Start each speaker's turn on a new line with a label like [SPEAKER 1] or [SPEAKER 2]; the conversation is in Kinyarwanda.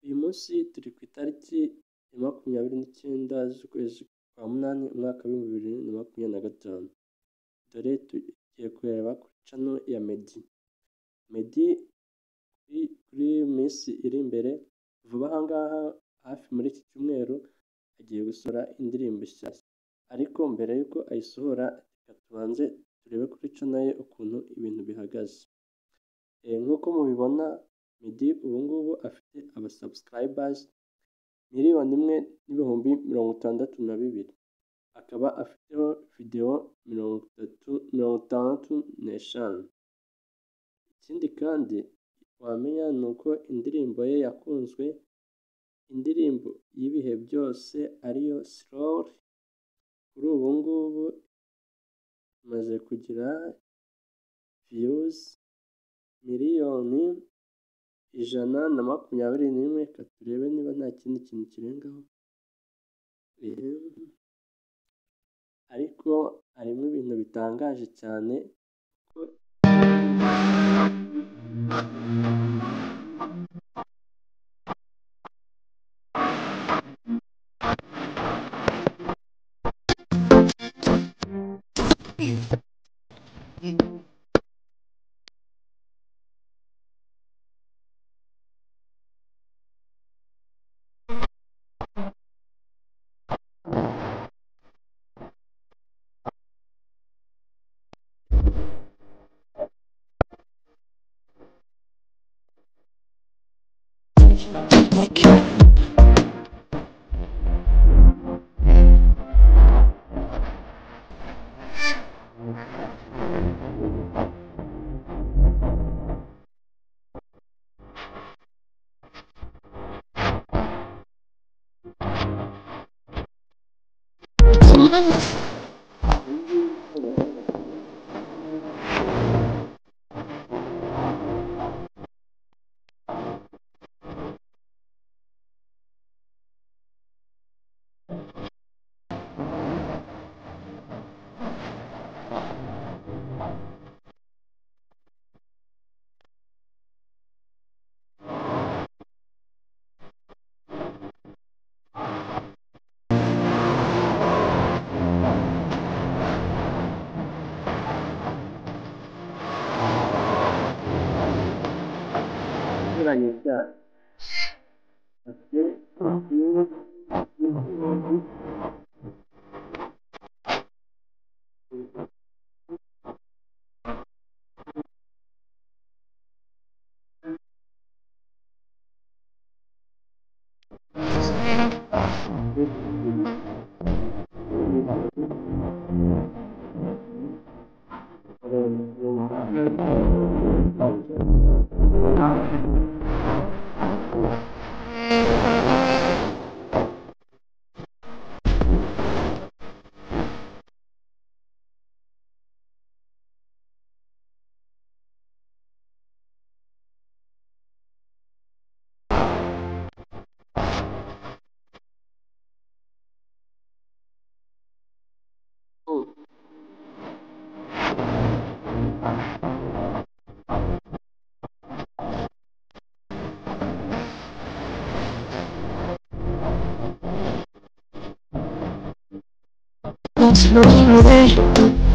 [SPEAKER 1] Uyu munsi turi ku itariki ya 29 z'ukwezi kwa munani umwaka w'2025. Dore tugiye kureba kuri channel ya Meddy kuri minsi iri imbere vuba aha ngaha hafi muri iki cyumweru agiye gusohora indirimbo nshyashya, ariko mbere y'uko ayisohora reka tubanze turebe kuri channel ye ukuntu ibintu bihagaze. Nk'uko mubibona Meddy ubu ngubu afite abasubscribers 1,062,000, akaba afiteho video 65. Ikindi kandi wamenya ni uko indirimbo ye yakunzwe, indirimbo y'ibihe byose ariyo Slowly, kuri ubu ngubu imaze kugira views 121,000. Reka turebe niba nta kindi kintu kirengaho, ariko harimo ibintu bitangaje cyane ko
[SPEAKER 2] Slowly